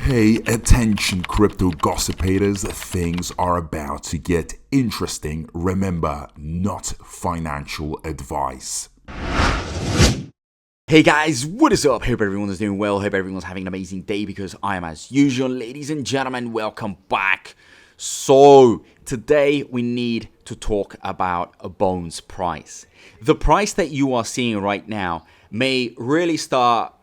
Hey, attention crypto gossipators, things are about to get interesting. Remember, not financial advice. Hey guys, what is up? Hope everyone is doing well. Hope everyone's having an amazing day because I am as usual. Ladies and gentlemen, welcome back. So today we need to talk about a Bone's price. The price that you are seeing right now may really start,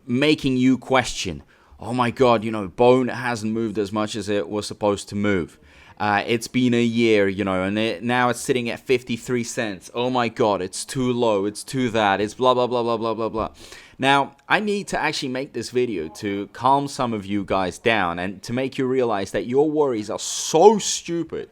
making you question, oh my God, Bone hasn't moved as much as it was supposed to move. It's been a year, and now it's sitting at 53 cents. Oh my God, it's too low. It's too that. It's blah, blah, blah, blah, blah, blah, blah. Now, I need to actually make this video to calm some of you guys down and to make you realize that your worries are so stupid.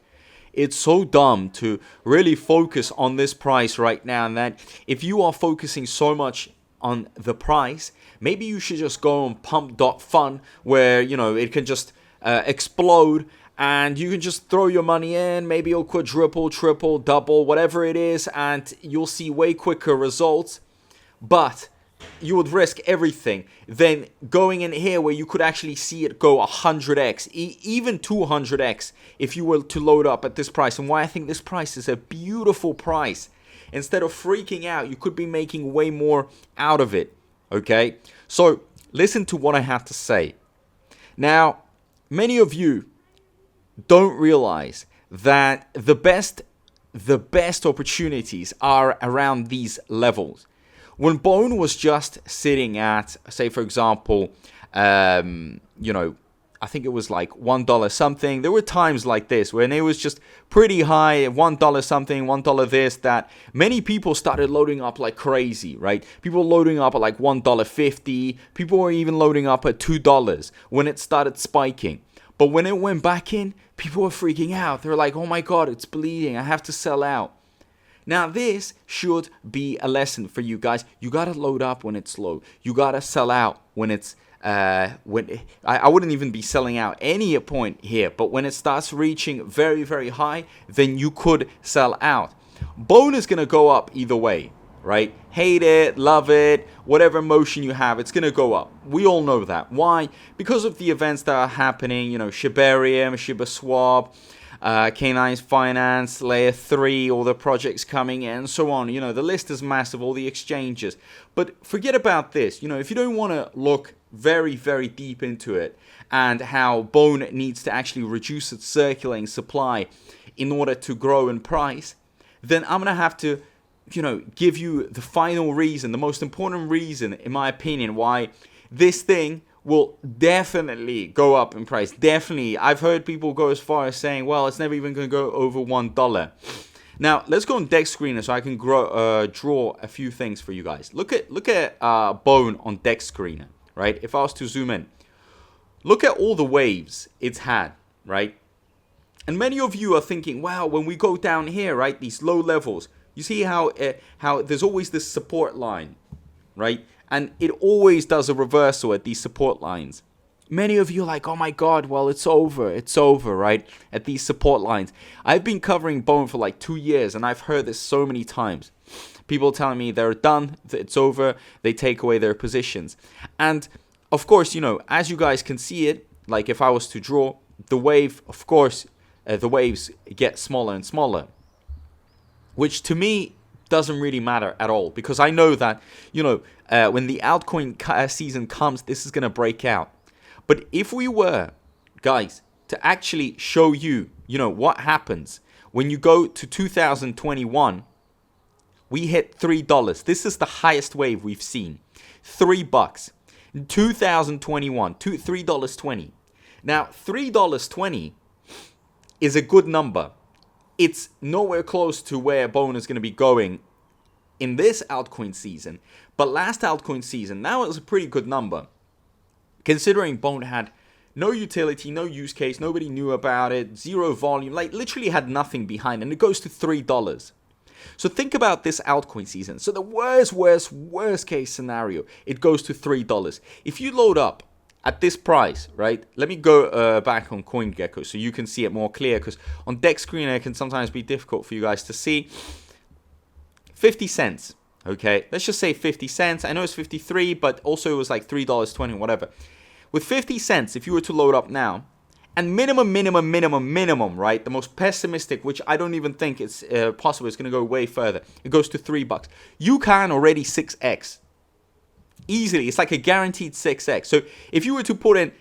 It's so dumb to really focus on this price right now, and that if you are focusing so much on the price, maybe you should just go on pump.fun where, it can just explode and you can just throw your money in. Maybe it'll quadruple, triple, double, whatever it is, and you'll see way quicker results. But you would risk everything than going in here where you could actually see it go 100x, even 200x if you were to load up at this price. And why I think this price is a beautiful price. Instead of freaking out, you could be making way more out of it. Okay? So listen to what I have to say. Now, many of you don't realize that the best opportunities are around these levels. When Bone was just sitting at, say, for example, I think it was like $1 something. There were times like this when it was just pretty high, $1 something, $1 this, that. Many people started loading up like crazy, right? People loading up at like $1.50. People were even loading up at $2 when it started spiking. But when it went back in, people were freaking out. They were like, oh my God, it's bleeding. I have to sell out. Now, this should be a lesson for you guys. You got to load up when it's low. You got to sell out when it's I wouldn't even be selling out any point here, but when it starts reaching very, very high, then you could sell out. Bone is going to go up either way, right? Hate it, love it, whatever emotion you have, it's going to go up. We all know that. Why? Because of the events that are happening, Shibarium, Shibaswap, K9's Finance, Layer 3, all the projects coming in, and so on. The list is massive, all the exchanges. But forget about this. If you don't want to look very, very deep into it and how Bone needs to actually reduce its circulating supply in order to grow in price, then I'm going to have to, give you the final reason, the most important reason, in my opinion, why this thing will definitely go up in price. Definitely. I've heard people go as far as saying, well, it's never even going to go over $1. Now, let's go on Dex Screener so I can draw a few things for you guys. Look at Bone on Dex Screener, right? If I was to zoom in, look at all the waves it's had, right? And many of you are thinking, wow, when we go down here, right, these low levels, you see how there's always this support line, right? And it always does a reversal at these support lines. Many of you are like, oh my God, well, it's over, right? At these support lines. I've been covering Bone for like 2 years, and I've heard this so many times. People telling me they're done, it's over, they take away their positions. And of course, as you guys can see it, like if I was to draw the wave, of course, the waves get smaller and smaller, which to me doesn't really matter at all, because I know that, when the altcoin season comes, this is going to break out. But if we were, guys, to actually show you, what happens when you go to 2021, we hit $3. This is the highest wave we've seen. $3. In 2021, $3.20. Now, $3.20 is a good number. It's nowhere close to where Bone is going to be going in this altcoin season. But last altcoin season, that was a pretty good number. Considering Bone had no utility, no use case, nobody knew about it, zero volume, like literally had nothing behind, and it goes to $3. So think about this altcoin season. So the worst case scenario, it goes to $3. If you load up at this price, right? Let me go back on CoinGecko so you can see it more clear, because on Dex Screener it can sometimes be difficult for you guys to see. 50 cents. Okay, let's just say 50 cents. I know it's 53, but also it was like $3.20, whatever. with 50 cents, if you were to load up now, and minimum, right? The most pessimistic, which I don't even think it's possible, it's going to go way further. It goes to $3. You can already 6x. Easily. It's like a guaranteed 6x. So if you were to put in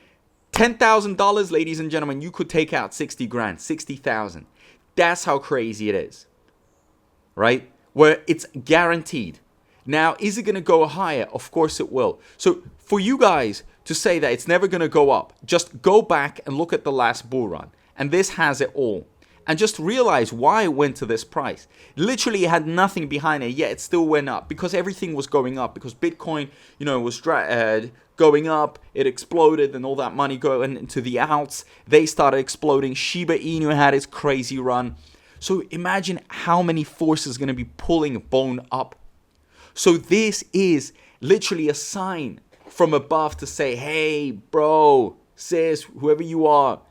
$10,000, ladies and gentlemen, you could take out 60 grand, 60,000. That's how crazy it is. Right? Where it's guaranteed. Now, is it going to go higher? Of course it will. So for you guys to say that it's never going to go up, just go back and look at the last bull run. And this has it all. And just realize why it went to this price. Literally, it had nothing behind it, yet it still went up. Because everything was going up. Because Bitcoin, was going up. It exploded and all that money going into the alts. They started exploding. Shiba Inu had its crazy run. So imagine how many forces are going to be pulling Bone up. So this is literally a sign from above to say, hey, bro, sis, whoever you are,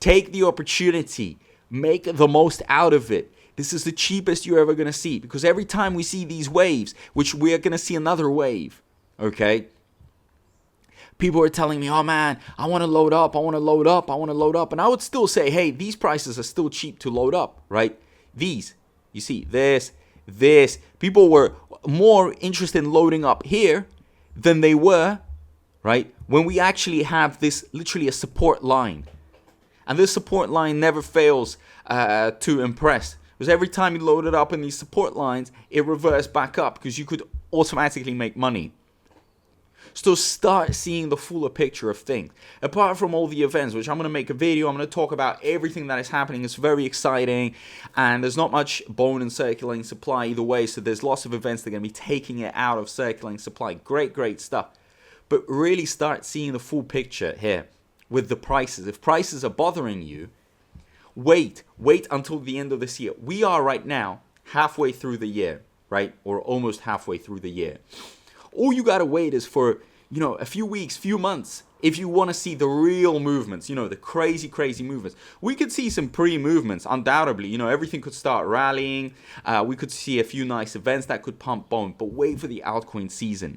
take the opportunity. Make the most out of it. This is the cheapest you're ever going to see. Because every time we see these waves, which we are going to see another wave, okay? People are telling me, oh man, I want to load up. And I would still say, hey, these prices are still cheap to load up, right? These, you see, this. People were more interested in loading up here than they were, right? When we actually have this literally a support line. And this support line never fails to impress. Because every time you load it up in these support lines, it reverts back up because you could automatically make money. So start seeing the fuller picture of things. Apart from all the events, which I'm going to make a video, I'm going to talk about everything that is happening. It's very exciting. And there's not much bone in circulating supply either way. So there's lots of events that are going to be taking it out of circulating supply. Great stuff. But really start seeing the full picture here with the prices. If prices are bothering you, wait until the end of this year. We are right now halfway through the year, right? Or almost halfway through the year. All you gotta wait is for, a few weeks, few months, if you want to see the real movements, the crazy movements. We could see some pre-movements, undoubtedly. Everything could start rallying. We could see a few nice events that could pump Bone. But wait for the altcoin season.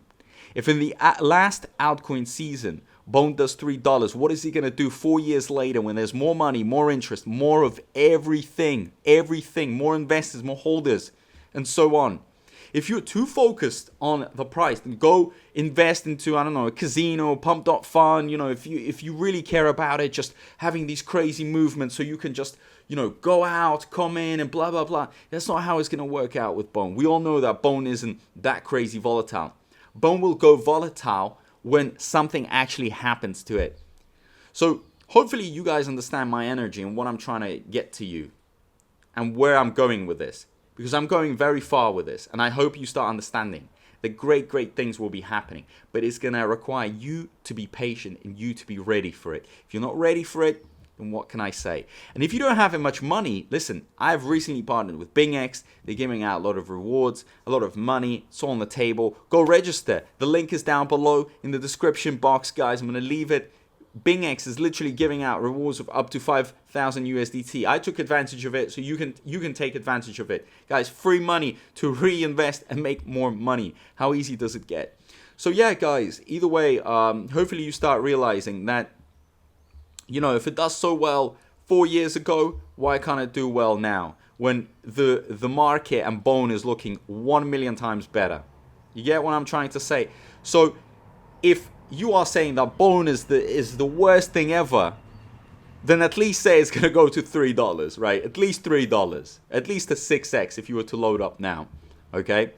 If in the last altcoin season, Bone does $3, what is he going to do 4 years later when there's more money, more interest, more of everything, more investors, more holders, and so on? If you're too focused on the price, then go invest into, a casino, pump.fun, if you really care about it, just having these crazy movements so you can just, go out, come in and blah, blah, blah. That's not how it's going to work out with Bone. We all know that Bone isn't that crazy volatile. Bone will go volatile when something actually happens to it. So hopefully you guys understand my energy and what I'm trying to get to you and where I'm going with this. Because I'm going very far with this. And I hope you start understanding that great things will be happening. But it's going to require you to be patient and you to be ready for it. If you're not ready for it, then what can I say? And if you don't have much money, listen, I've recently partnered with BingX. They're giving out a lot of rewards, a lot of money. It's all on the table. Go register. The link is down below in the description box, guys. I'm going to leave it. BingX is literally giving out rewards of up to 5,000 USDT. I took advantage of it, so you can take advantage of it. Guys, free money to reinvest and make more money. How easy does it get? So yeah, guys, either way, hopefully you start realizing that, if it does so well 4 years ago, why can't it do well now? When the market and Bone is looking 1 million times better. You get what I'm trying to say? So if you are saying that Bone is the worst thing ever, then at least say it's going to go to $3, right? At least $3. At least a 6x if you were to load up now, okay?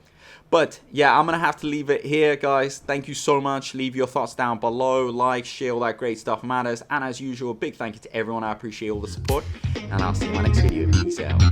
But yeah, I'm going to have to leave it here, guys. Thank you so much. Leave your thoughts down below. Like, share, all that great stuff matters. And as usual, big thank you to everyone. I appreciate all the support. And I'll see you in my next video. Peace out.